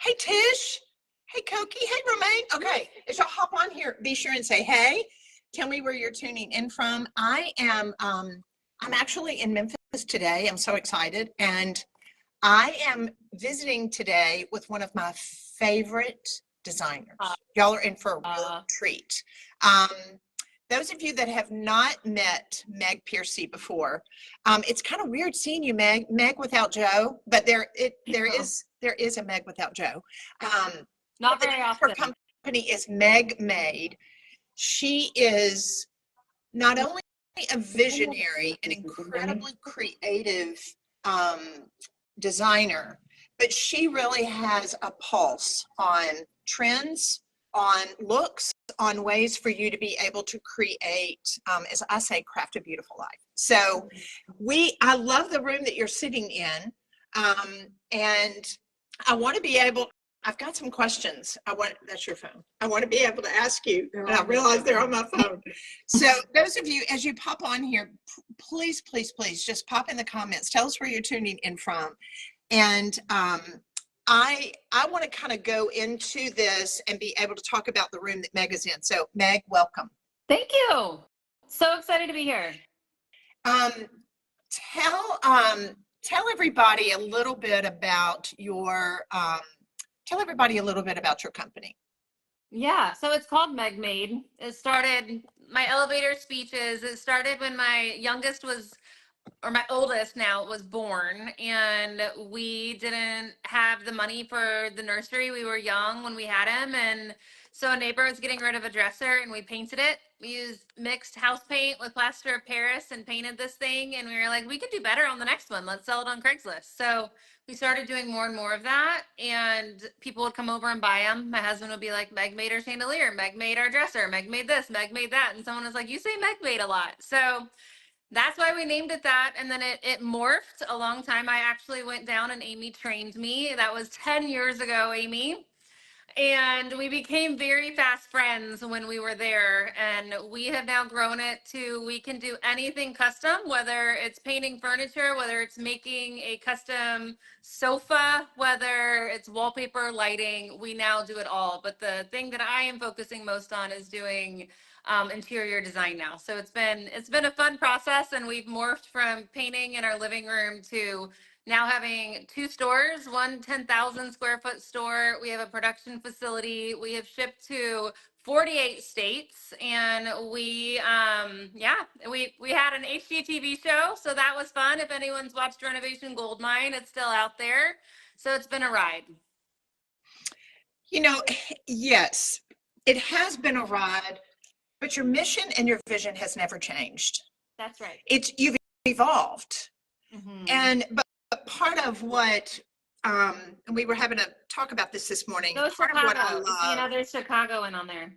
Hey, Tish. Hey, Koki. Hey, Romaine. Okay, as y'all hop on here, be sure and say hey. Tell me where you're tuning in from. I'm actually in Memphis today. I'm so excited, and I am visiting today with one of my favorite designers. Y'all are in for a real treat. Um, those of you that have not met Meg Piercy before, it's kind of weird seeing you, Meg without Joe, but there is a Meg without Joe. Not very often. Her company is Meg Made. She is not only a visionary, an incredibly creative designer, but she really has a pulse on trends, on looks, on ways for you to be able to create, as I say, craft a beautiful life. So I love the room that you're sitting in, and I want to be able, I've got some questions. That's your phone. I want to be able to ask you, and I realize they're on my phone. So those of you, as you pop on here, please, please, please just pop in the comments. Tell us where you're tuning in from. And I want to kind of go into this and be able to talk about the room that Meg is in. So Meg, welcome. Thank you. So excited to be here. Tell everybody a little bit about your company. Yeah, so it's called Meg Made. It started, my elevator speeches, it started when my youngest was, or my oldest now, was born, and we didn't have the money for the nursery. We were young when we had him, and so a neighbor was getting rid of a dresser, and we painted it. We used mixed house paint with plaster of Paris and painted this thing, and we were like, we could do better on the next one. Let's sell it on Craigslist. So we started doing more and more of that, and people would come over and buy them. My husband would be like, Meg made our chandelier, Meg made our dresser, Meg made this, Meg made that, and someone was like, you say Meg made a lot. So that's why we named it that. And then it morphed a long time. I actually went down and Amy trained me. That was 10 years ago, Amy. And we became very fast friends when we were there. And we have now grown it to, we can do anything custom, whether it's painting furniture, whether it's making a custom sofa, whether it's wallpaper, lighting, we now do it all. But the thing that I am focusing most on is doing interior design now. So it's been a fun process, and we've morphed from painting in our living room to now having 2 stores, one 10,000 square foot store. We have a production facility. We have shipped to 48 states, and we had an HGTV show, so that was fun. If anyone's watched Renovation Goldmine, it's still out there. So it's been a ride. You know, yes, it has been a ride, but your mission and your vision has never changed. That's right. You've evolved. Mm-hmm. But part of what, and we were having a talk about this morning. Go part Chicago. Of what I love. See another Chicagoan on there.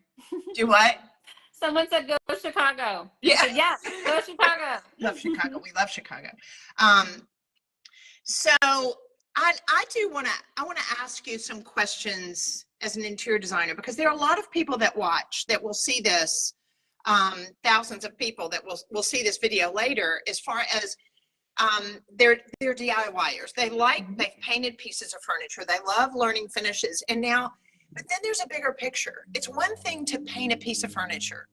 Do what? Someone said go Chicago. Yeah. Said, yes, go Chicago. Love Chicago. We love Chicago. So I want to ask you some questions as an interior designer, because there are a lot of people that watch that will see this, thousands of people that will see this video later, as far as they're DIYers. They've painted pieces of furniture. They love learning finishes. But then there's a bigger picture. It's one thing to paint a piece of furniture.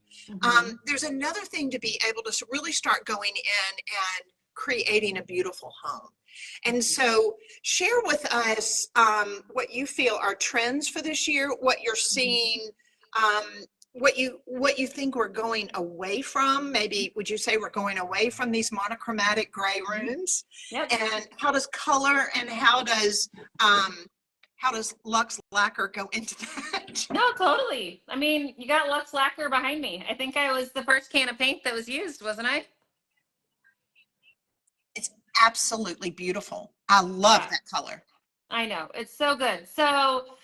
There's another thing to be able to really start going in and creating a beautiful home. And so share with us what you feel are trends for this year, what you're seeing, what you think we're going away from. Maybe would you say we're going away from these monochromatic gray rooms? Yep. And how does color and how does LuxeLacquer go into that? No, totally. I mean, you got LuxeLacquer behind me. I think I was the first can of paint that was used, wasn't I? It's absolutely beautiful. I love that color. I know. It's so good. So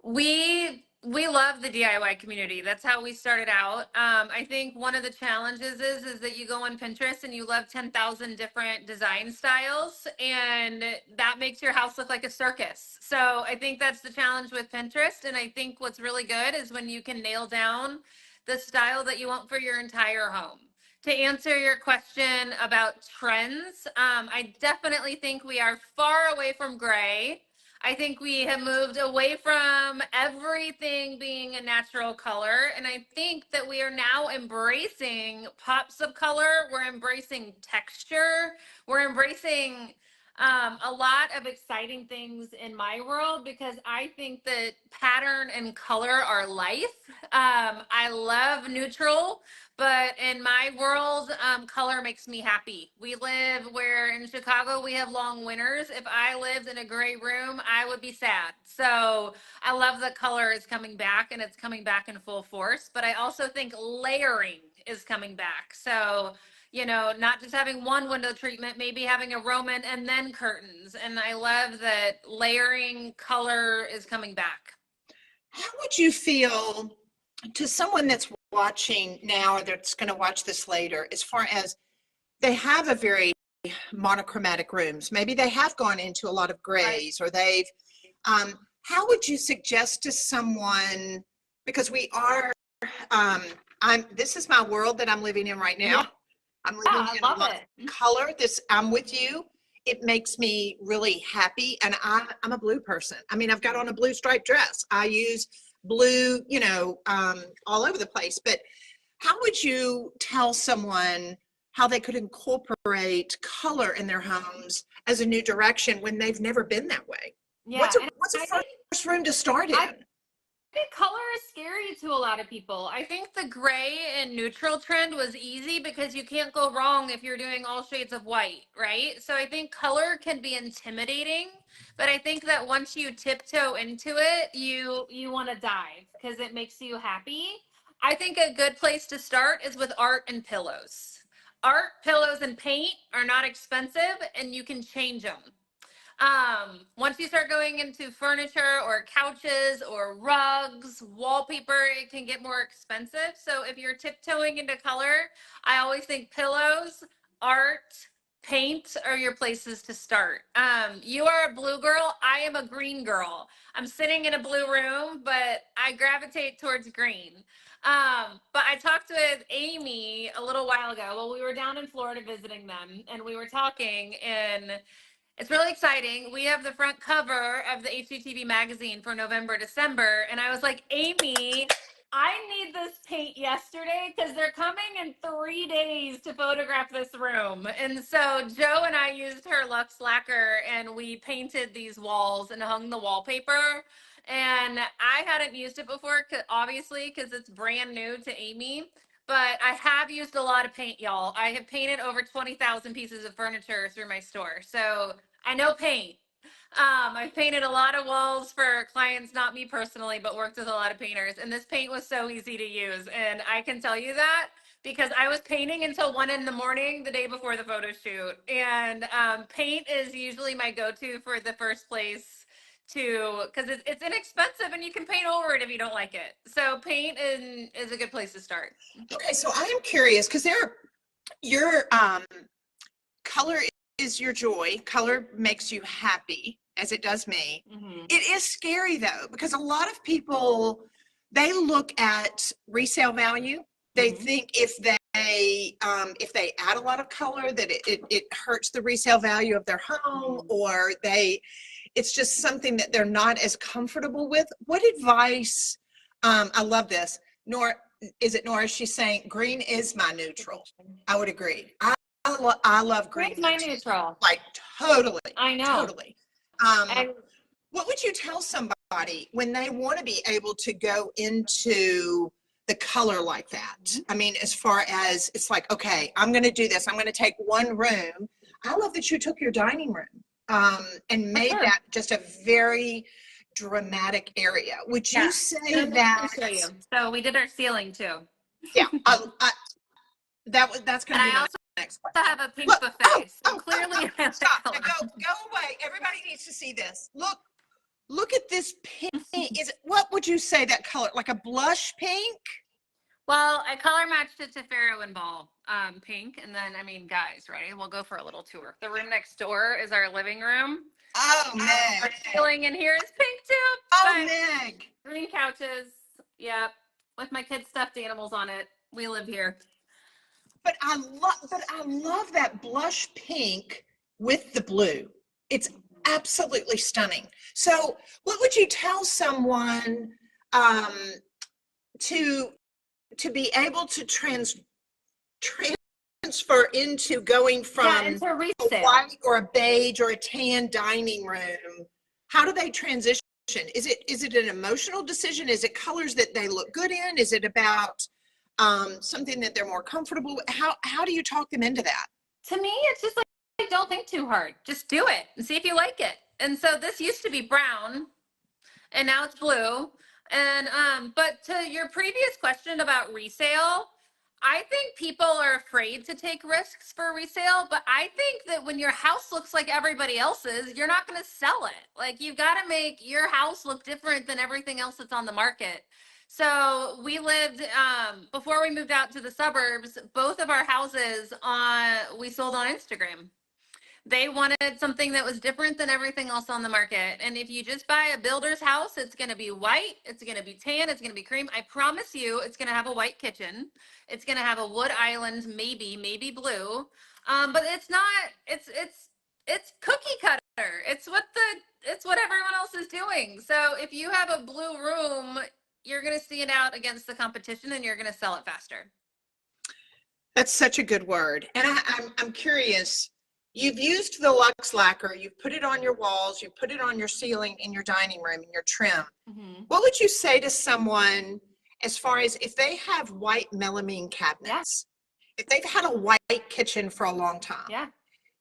we love the DIY community. That's how we started out. I think one of the challenges is that you go on Pinterest and you love 10,000 different design styles, and that makes your house look like a circus. So I think that's the challenge with Pinterest. And I think what's really good is when you can nail down the style that you want for your entire home. To answer your question about trends, I definitely think we are far away from gray. I think we have moved away from everything being a natural color. And I think that we are now embracing pops of color. We're embracing texture. We're embracing a lot of exciting things in my world because I think that pattern and color are life. I love neutral, but in my world, color makes me happy. We live where in Chicago we have long winters. If I lived in a gray room, I would be sad. So I love that color is coming back and it's coming back in full force. But I also think layering is coming back. So not just having one window treatment, maybe having a Roman and then curtains. And I love that layering color is coming back. How would you feel to someone that's watching now or that's going to watch this later, as far as they have a very monochromatic rooms? Maybe they have gone into a lot of grays, or they've, how would you suggest to someone, because we are, this is my world that I'm living in right now. Yeah. I'm living in a lot it. of color. I'm with you. It makes me really happy. And I'm a blue person. I mean, I've got on a blue striped dress. I use blue, all over the place. But how would you tell someone how they could incorporate color in their homes as a new direction when they've never been that way? Yeah. What's a first room to start in? I think color is scary to a lot of people. I think the gray and neutral trend was easy because you can't go wrong if you're doing all shades of white, right? So I think color can be intimidating, but I think that once you tiptoe into it, you want to dive because it makes you happy. I think a good place to start is with art and pillows. Art, pillows, and paint are not expensive and you can change them. Once you start going into furniture or couches or rugs, wallpaper, it can get more expensive. So if you're tiptoeing into color, I always think pillows, art, paint are your places to start. You are a blue girl. I am a green girl. I'm sitting in a blue room, but I gravitate towards green. But I talked with Amy a little while ago. Well, we were down in Florida visiting them and we were talking, and it's really exciting. We have the front cover of the HGTV magazine for November, December. And I was like, Amy, I need this paint yesterday because they're coming in 3 days to photograph this room. And so Joe and I used her LuxeLacquer and we painted these walls and hung the wallpaper. And I hadn't used it before, obviously, because it's brand new to Amy. But I have used a lot of paint, y'all. I have painted over 20,000 pieces of furniture through my store. So I know paint. I've painted a lot of walls for clients, not me personally, but worked with a lot of painters. And this paint was so easy to use. And I can tell you that because I was painting until 1 a.m. the day before the photo shoot. And paint is usually my go-to for the first place because it's inexpensive and you can paint over it if you don't like it. So paint is a good place to start. Okay, so I am curious because your color is your joy. Color makes you happy, as it does me. Mm-hmm. It is scary though, because a lot of people, they look at resale value. They Mm-hmm. think if they add a lot of color that it hurts the resale value of their home, or it's just something that they're not as comfortable with. What advice? I love this. Nora, she's saying green is my neutral. I would agree. I love green. Green's my neutral. Like totally. I know. Totally. What would you tell somebody when they want to be able to go into the color like that? I mean, as far as it's like, okay, I'm going to do this. I'm going to take one room. I love that you took your dining room and made that just a very dramatic area. Would you say that? Show you. So we did our ceiling too. Yeah, that's going to be my next question. I have a pink buffet. Clearly, stop. Go away. Everybody needs to see this. Look at this pink. What would you say that color? Like a blush pink? Well, I color matched it to Pharaoh and Ball pink. And then, I mean, guys, right? We'll go for a little tour. The room next door is our living room. Oh, Meg. Our ceiling in here is pink too. Oh, Meg. Green couches. Yep. With my kids' stuffed animals on it. We live here. But I love that blush pink with the blue. It's Absolutely stunning. So what would you tell someone um, to be able to transfer into going Yeah, from into a resale. white or a beige or a tan dining room? How do they transition? Is it an emotional decision? Is it colors that they look good in? Is it about something that they're more comfortable with? How do you talk them into that? To me, it's just like, don't think too hard. Just do it and see if you like it. And so this used to be brown and now it's blue. And but to your previous question about resale, I think people are afraid to take risks for resale, but I think that when your house looks like everybody else's, you're not going to sell it. Like you've got to make your house look different than everything else that's on the market. So we lived before we moved out to the suburbs, both of our houses we sold on Instagram. They wanted something that was different than everything else on the market. And if you just buy a builder's house, it's going to be white, it's going to be tan, it's going to be cream. I promise you, it's going to have a white kitchen. It's going to have a wood island, maybe blue. But it's not. It's cookie cutter. It's what everyone else is doing. So if you have a blue room, you're going to see it out against the competition, and you're going to sell it faster. That's such a good word. And I'm curious, you've used the LuxeLacquer, you've put it on your walls, you put it on your ceiling in your dining room, in your trim. Mm-hmm. What would you say to someone as far as if they have white melamine cabinets, if they've had a white kitchen for a long time, Yeah.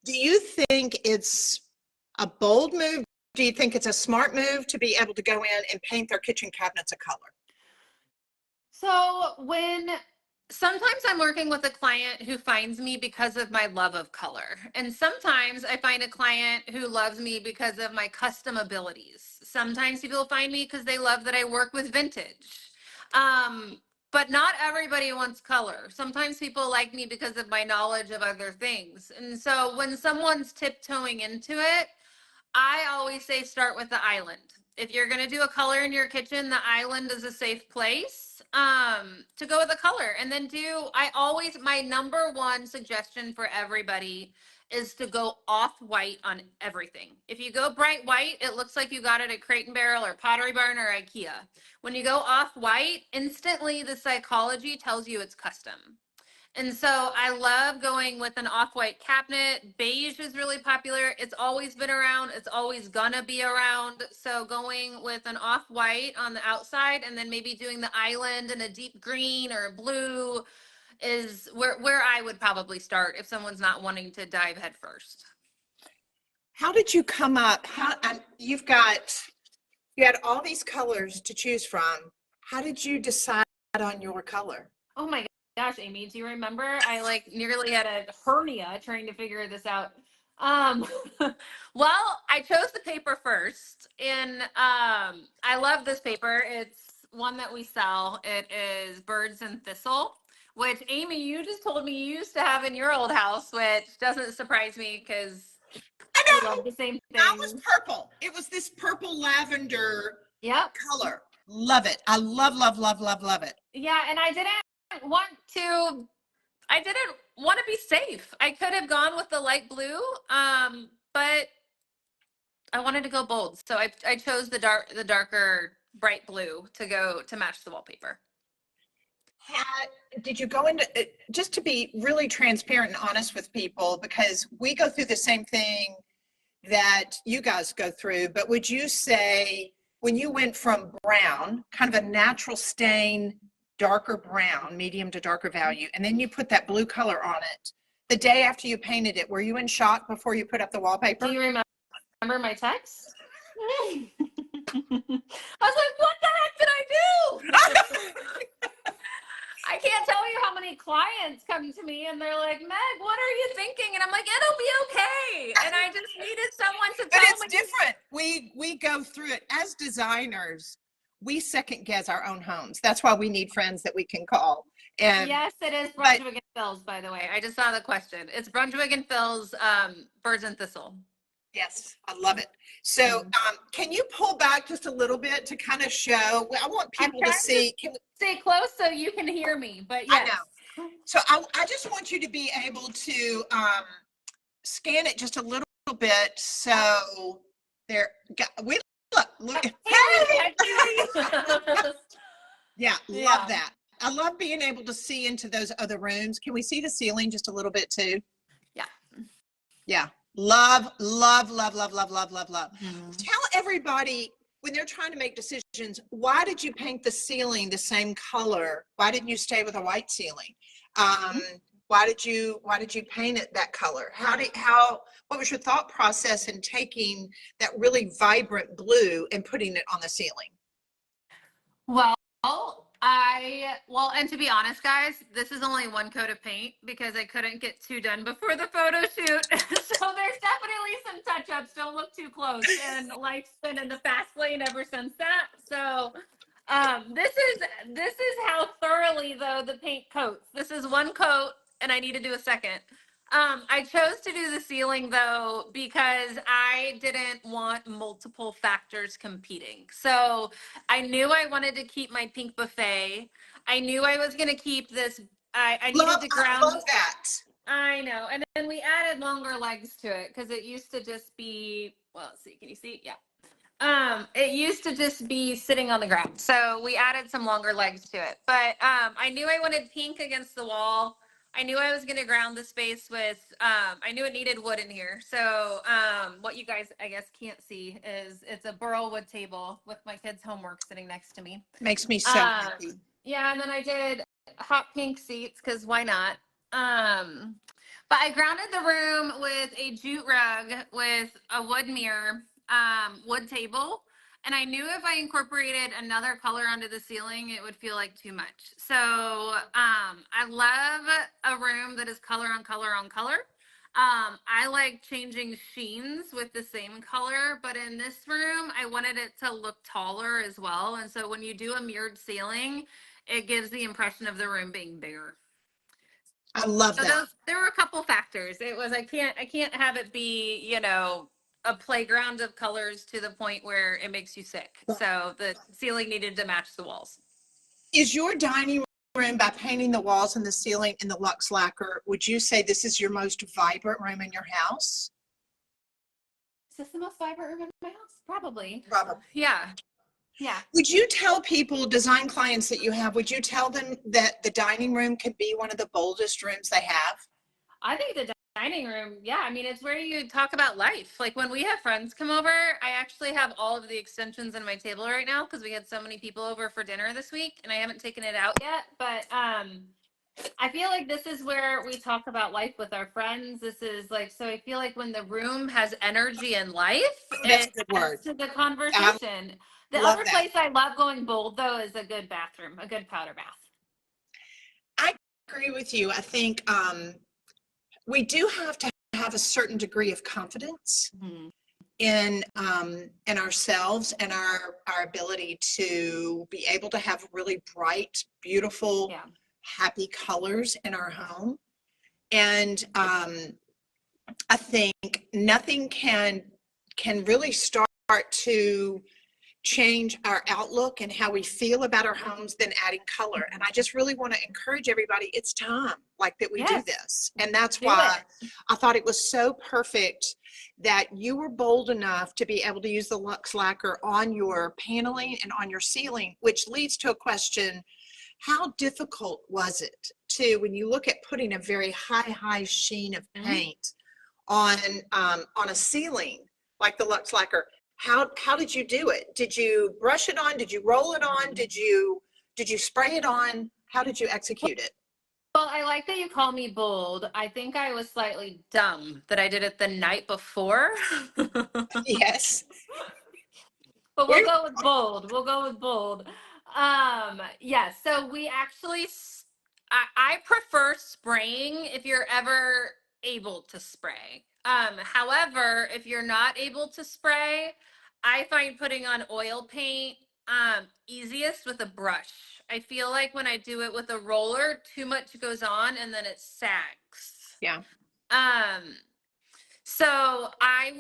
do you think it's a bold move? Do you think it's a smart move to be able to go in and paint their kitchen cabinets a color? So sometimes I'm working with a client who finds me because of my love of color. And sometimes I find a client who loves me because of my custom abilities. Sometimes people find me because they love that I work with vintage. But not everybody wants color. Sometimes people like me because of my knowledge of other things. And so when someone's tiptoeing into it, I always say start with the island. If you're going to do a color in your kitchen, the island is a safe place to go with a color. And then my number one suggestion for everybody is to go off white on everything. If you go bright white, it looks like you got it at Crate and Barrel or Pottery Barn or IKEA. When you go off white, instantly the psychology tells you it's custom. And so I love going with an off-white cabinet. Beige is really popular. It's always been around. It's always gonna be around. So going with an off-white on the outside and then maybe doing the island in a deep green or blue is where I would probably start if someone's not wanting to dive head first. How did you come up? You had all these colors to choose from. How did you decide on your color? Oh my gosh, Amy, do you remember? I like nearly had a hernia trying to figure this out. Um, well, I chose the paper first, and I love this paper. It's one that we sell. It is Birds and Thistle, which Amy, you just told me you used to have in your old house, which doesn't surprise me because I we know. love the same That was things. purple. It was this purple lavender Yep. color. Love it. I love it. Yeah, and want to I didn't want to be safe. I could have gone with the light blue, but I wanted to go bold, so I chose the darker bright blue to match the wallpaper. Did you go into just to be really transparent and honest with people, because we go through the same thing that you guys go through, but would you say when you went from brown, kind of a natural stain, darker brown, medium to darker value, and then you put that blue color on it, the day after you painted it, were you in shock before you put up the wallpaper? Do you remember my text? I was like, what the heck did I do? I can't tell you how many clients come to me and they're like, Meg, what are you thinking? And I'm like, it'll be okay. And I just needed someone to tell me. But it's different. We go through it as designers. We second guess our own homes. That's why we need friends that we can call. And yes, it is Brunswick and Phil's, by the way. I just saw the question. It's Brunswick and Phil's Birds and Thistle. Yes, I love it. So can you pull back just a little bit to kind of show, I want people to see. Stay close so you can hear me, but yes. I know. So I just want you to be able to scan it just a little bit so There, we look. Hey, Hey! I Yeah, love yeah. that. I love being able to see into those other rooms. Can we see the ceiling just a little bit too? Yeah. Yeah. Love, love, love, love, love, love, love, love. Mhm. Tell everybody when they're trying to make decisions, why did you paint the ceiling the same color? Why didn't you stay with a white ceiling? Um, why did you paint it that color? What was your thought process in taking that really vibrant blue and putting it on the ceiling? Well, and to be honest, guys, this is only one coat of paint because I couldn't get two done before the photo shoot. So there's definitely some touch-ups. Don't look too close. And life's been in the fast lane ever since that. So this is how thoroughly though the paint coats. This is one coat, and I need to do a second. I chose to do the ceiling though because I didn't want multiple factors competing. So I knew I wanted to keep my pink buffet. I knew I was going to keep this. I needed to I ground. love that. I know. And then we added longer legs to it because it used to just be, well, let's see. Can you see? Yeah. It used to just be sitting on the ground. So we added some longer legs to it. But I knew I wanted pink against the wall. I knew I was going to ground the space with, I knew it needed wood in here. So what you guys, I guess, can't see is it's a burl wood table with my kids' homework sitting next to me. Makes me so happy. Yeah, and then I did hot pink seats because why not? But I grounded the room with a jute rug with a wood mirror, wood table. And I knew if I incorporated another color onto the ceiling, it would feel like too much. So I love a room that is color on color on color. I like changing sheens with the same color, but in this room, I wanted it to look taller as well. And so when you do a mirrored ceiling, it gives the impression of the room being bigger. I love So that. there were a couple factors. It was I can't have it be, a playground of colors to the point where it makes you sick. So the ceiling needed to match the walls. Is your dining room, by painting the walls and the ceiling in the LuxeLacquer, would you say this is your most vibrant room in your house? Is this the most vibrant room in my house? Probably. Probably. Yeah. Yeah. Would you tell people, design clients that you have, would you tell them that the dining room could be one of the boldest rooms they have? I think the dining room, yeah, I mean, it's where you talk about life. Like when we have friends come over, I actually have all of the extensions on my table right now because we had so many people over for dinner this week and I haven't taken it out yet. But I feel like this is where we talk about life with our friends. This is like, so I feel like when the room has energy and life, That's a it good adds word. to the I conversation. The love other that. place I love going bold though is a good bathroom, a good powder bath. I agree with you. I think we do have to have a certain degree of confidence Mhm. in ourselves and our ability to be able to have really bright, beautiful, Yeah. happy colors in our home. And I think nothing can really start to change our outlook and how we feel about our homes than adding color. And I just really want to encourage everybody, it's time like that we do Yes. this. And that's Do why it. I thought it was so perfect that you were bold enough to be able to use the LuxeLacquer on your paneling and on your ceiling, which leads to a question: how difficult was it to, when you look at putting a very high sheen of Mhm. paint on a ceiling like the LuxeLacquer? How did you do it? Did you brush it on? Did you roll it on? Did you spray it on? How did you execute it? Well, I like that you call me bold. I think I was slightly dumb that I did it the night before. Yes. But we'll We go with bold. We'll go with bold. Yeah, so we actually I prefer spraying if you're ever able to spray. However, if you're not able to spray, I find putting on oil paint easiest with a brush. I feel like when I do it with a roller, too much goes on and then it sags. Yeah. Um, so I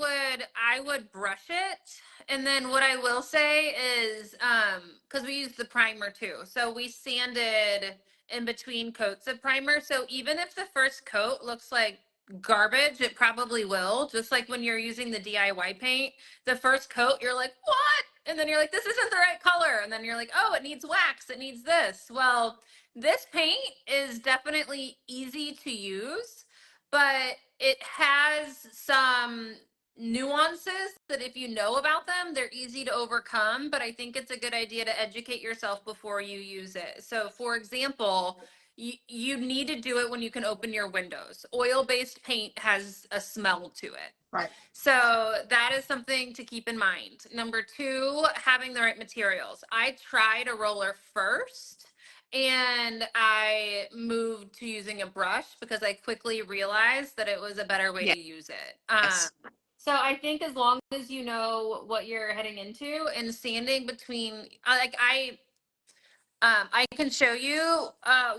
would brush it, and then what I will say is because we use the primer too, so we sanded in between coats of primer. So even if the first coat looks like garbage, it probably will. Just like when you're using the DIY paint, the first coat, you're like, what? And then you're like, this isn't the right color. And then you're like, oh, it needs wax. It needs this. Well, this paint is definitely easy to use, but it has some nuances that if you know about them, they're easy to overcome. But I think it's a good idea to educate yourself before you use it. So, for example, you need to do it when you can open your windows. Oil-based paint has a smell to it. Right. So that is something to keep in mind. Number two, having the right materials. I tried a roller first and I moved to using a brush because I quickly realized that it was a better way Yeah. to use it. Yes. So I think as long as you know what you're heading into and sanding between, like I can show you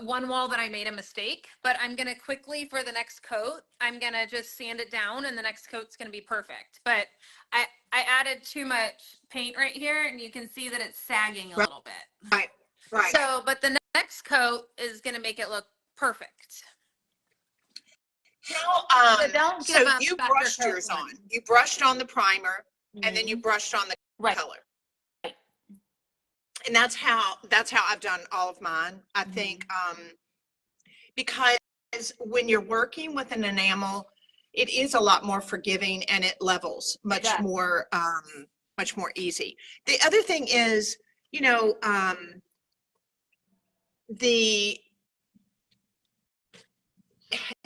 one wall that I made a mistake, but I'm going to quickly, for the next coat, I'm going to just sand it down and the next coat's going to be perfect. But I added too much paint right here and you can see that it's sagging a Right. little bit. Right. Right. So, but the next coat is going to make it look perfect. How, So don't give so up you after brushed coat yours one. on. You brushed on the primer and then you brushed on the Right. color. And that's how I've done all of mine. I think because when you're working with an enamel, it is a lot more forgiving and it levels much more easy. The other thing is, you know,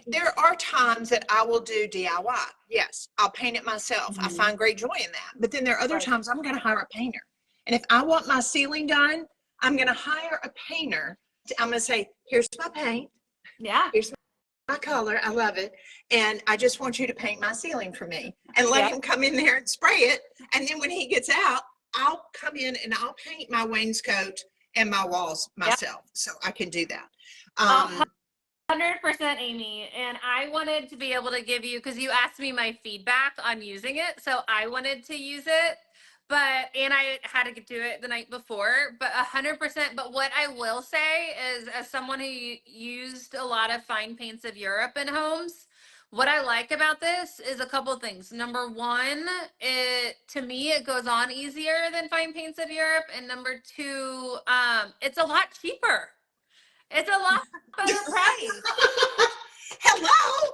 there are times that I will do DIY. Yes, I'll paint it myself. I find great joy in that. But then there are other times I'm going to hire a painter. And if I want my ceiling done, I'm going to hire a painter. I'm going to say, here's my paint. Yeah. Here's my color. I love it. And I just want you to paint my ceiling for me. And let him come in there and spray it. And then when he gets out, I'll come in and I'll paint my wainscot and my walls myself. So I can do that. 100%, Amy. And I wanted to be able to give you, because you asked me my feedback on using it. So I wanted to use it, and I had to do it the night before, but 100%. But what I will say is, as someone who used a lot of fine paints of Europe in homes, what I like about this is a couple things. Number one, to me, it goes on easier than fine paints of Europe. And number two, it's a lot cheaper. It's a lot better price. Hello.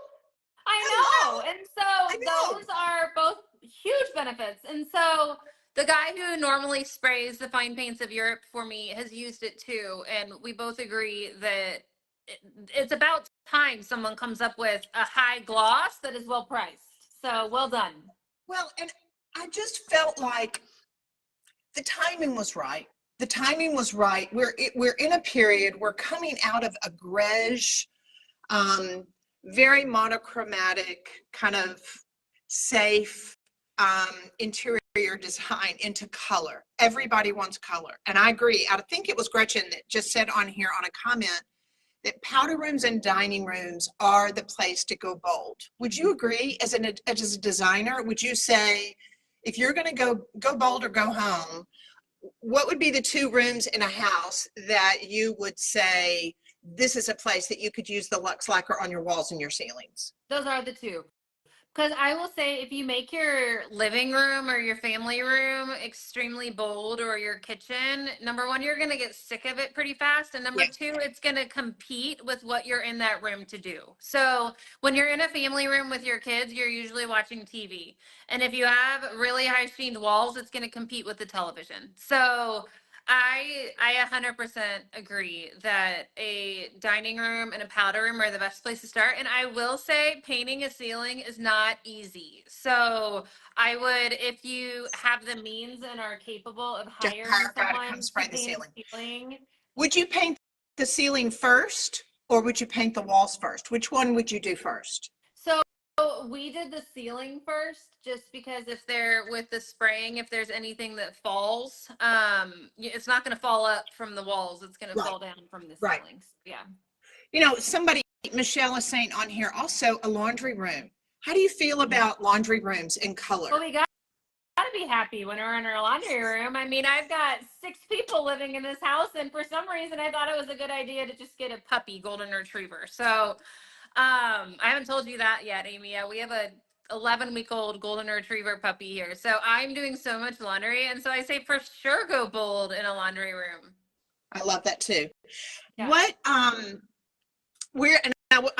I know. And so those are both huge benefits. And so the guy who normally sprays the fine paints of Europe for me has used it too. And we both agree that it's about time someone comes up with a high gloss that is well priced. So well done. Well, and I just felt like the timing was right. The timing was right. We're in a period, we're coming out of a greige, very monochromatic, kind of safe interior design into color. Everybody wants color. And I agree. I think it was Gretchen that just said on here on a comment that powder rooms and dining rooms are the place to go bold. Would you agree as a designer? Would you say if you're going to go bold or go home, what would be the two rooms in a house that you would say this is a place that you could use the LuxeLacquer on your walls and your ceilings? Those are the two. Because I will say, if you make your living room or your family room extremely bold, or your kitchen, number one, you're going to get sick of it pretty fast. And number two, it's going to compete with what you're in that room to do. So when you're in a family room with your kids, you're usually watching TV. And if you have really high-sheen walls, it's going to compete with the television. So I 100% agree that a dining room and a powder room are the best place to start. And I will say painting a ceiling is not easy. So I would, if you have the means and are capable of hiring someone to paint the ceiling. Would you paint the ceiling first or would you paint the walls first? Which one would you do first? So we did the ceiling first, just because if they're with the spraying, if there's anything that falls, it's not going to fall up from the walls. It's going to fall down from the ceilings. Yeah. You know, Michelle is saying on here also a laundry room. How do you feel about laundry rooms in color? Well, we got to be happy when we're in our laundry room. I mean, I've got 6 people living in this house, and for some reason I thought it was a good idea to just get a puppy golden retriever. So I haven't told you that yet, Amy. We have a 11-week-old golden retriever puppy here. So I'm doing so much laundry. And so I say for sure go bold in a laundry room. I love that too. Yeah. What, I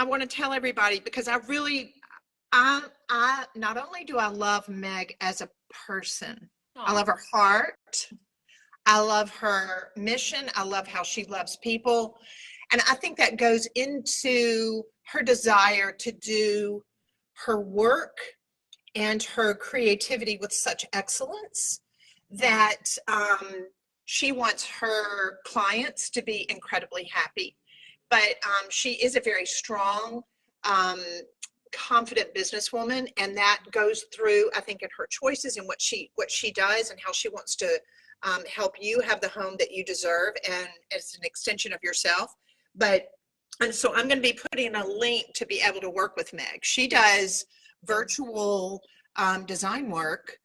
want to tell everybody because I not only do I love Meg as a person, I love her heart. I love her mission. I love how she loves people. And I think that goes into her desire to do her work and her creativity with such excellence that she wants her clients to be incredibly happy. But she is a very strong, confident businesswoman, and that goes through, I think, in her choices and what she does and how she wants to help you have the home that you deserve and as an extension of yourself. And so I'm going to be putting a link to be able to work with Meg. She does virtual design work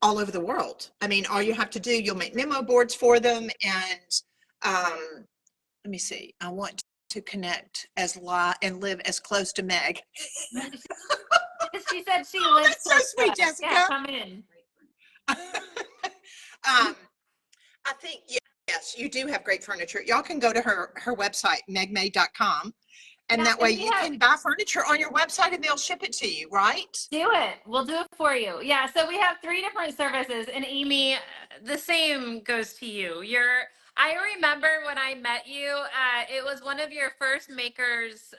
all over the world. I mean, all you have to do, you'll make memo boards for them. And let me see, I want to connect and live as close to Meg. She said she lives so sweet, Jessica. Yeah, come in. I think, yes, you do have great furniture. Y'all can go to her website, megmade.com. And that way you can buy furniture on your website and they'll ship it to you, right? Do it. We'll do it for you. Yeah. So we have 3 different services. And Amy, the same goes to you. I remember when I met you, it was one of your first makers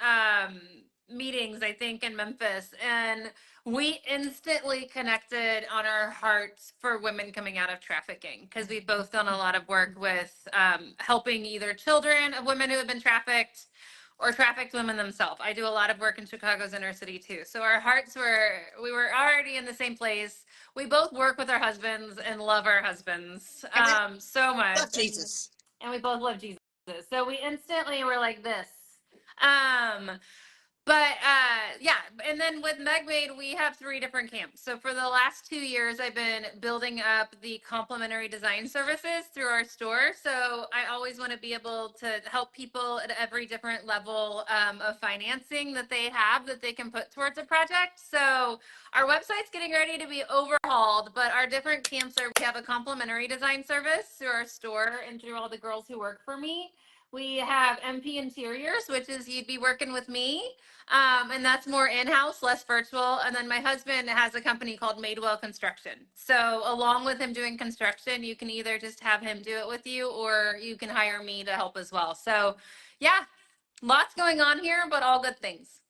meetings, I think, in Memphis. And we instantly connected on our hearts for women coming out of trafficking because we've both done a lot of work with helping either children of women who have been trafficked or trafficked women themselves. I do a lot of work in Chicago's inner city too. So we were already in the same place. We both work with our husbands and love our husbands so much. Love Jesus. And we both love Jesus. So we instantly were like this. Yeah, and then with Meg Made, we have 3 different camps. So for the last 2 years, I've been building up the complimentary design services through our store. So I always want to be able to help people at every different level of financing that they have that they can put towards a project. So our website's getting ready to be overhauled, but our different camps we have a complimentary design service through our store and through all the girls who work for me. We have MP Interiors, which is you'd be working with me. And that's more in-house, less virtual. And then my husband has a company called Madewell Construction. So along with him doing construction, you can either just have him do it with you or you can hire me to help as well. So yeah, lots going on here, but all good things.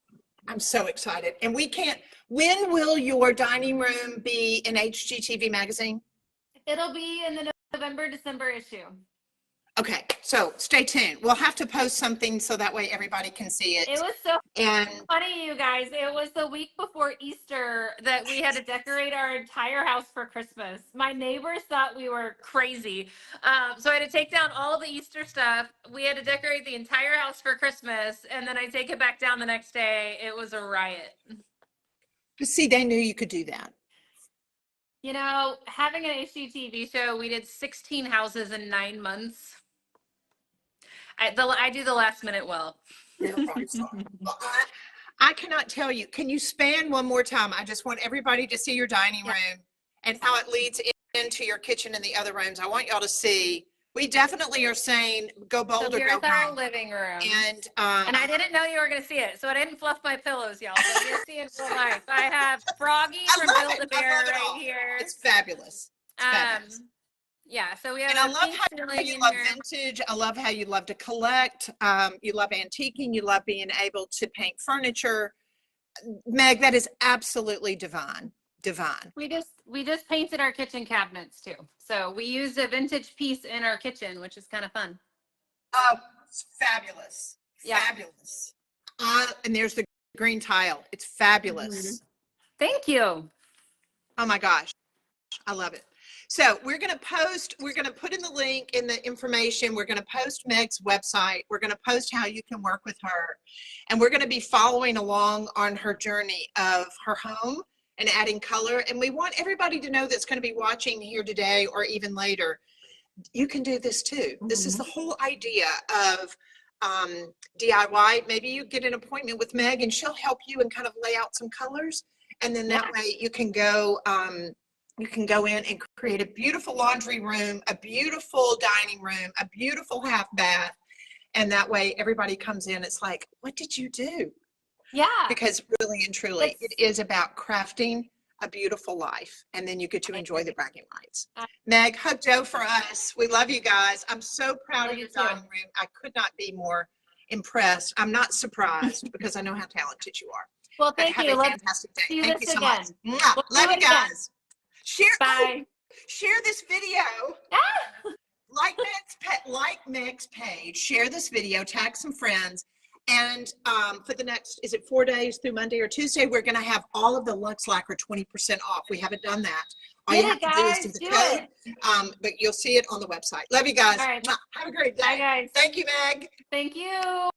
I'm so excited. And when will your dining room be in HGTV magazine? It'll be in the November, December issue. Okay, so stay tuned. We'll have to post something so that way everybody can see it. It was so funny, you guys. It was the week before Easter that we had to decorate our entire house for Christmas. My neighbors thought we were crazy. So I had to take down all the Easter stuff. We had to decorate the entire house for Christmas, and then I take it back down the next day. It was a riot. But see, they knew you could do that. You know, having an HGTV show, we did 16 houses in 9 months. I do the last minute well. I cannot tell you. Can you span one more time? I just want everybody to see your dining room and how it leads into your kitchen and the other rooms. I want y'all to see. We definitely are saying go bold or go home. Our living room. And I didn't know you were going to see it, so I didn't fluff my pillows, y'all. So you'll see it in real life. I have Froggy from Build-A-Bear right here. It's fabulous. It's fabulous. Yeah, so we have. And I love how you love vintage. I love how you love to collect. You love antiquing. You love being able to paint furniture. Meg, that is absolutely divine. Divine. We just painted our kitchen cabinets too. So we used a vintage piece in our kitchen, which is kind of fun. Oh, it's fabulous. Yeah. Fabulous. And there's the green tile. It's fabulous. Mm-hmm. Thank you. Oh my gosh. I love it. So we're going to put in the link in the information. We're going to post Meg's website. We're going to post how you can work with her. And we're going to be following along on her journey of her home and adding color. And we want everybody to know that's going to be watching here today or even later, you can do this too. Mm-hmm. This is the whole idea of DIY, maybe you get an appointment with Meg and she'll help you and kind of lay out some colors. And then that way you can go in and create a beautiful laundry room, a beautiful dining room, a beautiful half bath. And that way everybody comes in, it's like, what did you do? Yeah. Because really and truly, it is about crafting a beautiful life. And then you get to enjoy the bragging rights. Meg, hug Joe for us. We love you guys. I'm so proud of your dining room. I could not be more impressed. I'm not surprised because I know how talented you are. Well, thank you. Have a fantastic day. Thank you so much. Love you guys. Share, share this video. Like Meg's page. Share this video. Tag some friends. And for the next, is it 4 days through Monday or Tuesday, we're going to have all of the LuxeLacquer 20% off. We haven't done that. All you have to do is do the code, but you'll see it on the website. Love you guys. All right. Have a great day. Bye, guys. Thank you, Meg. Thank you.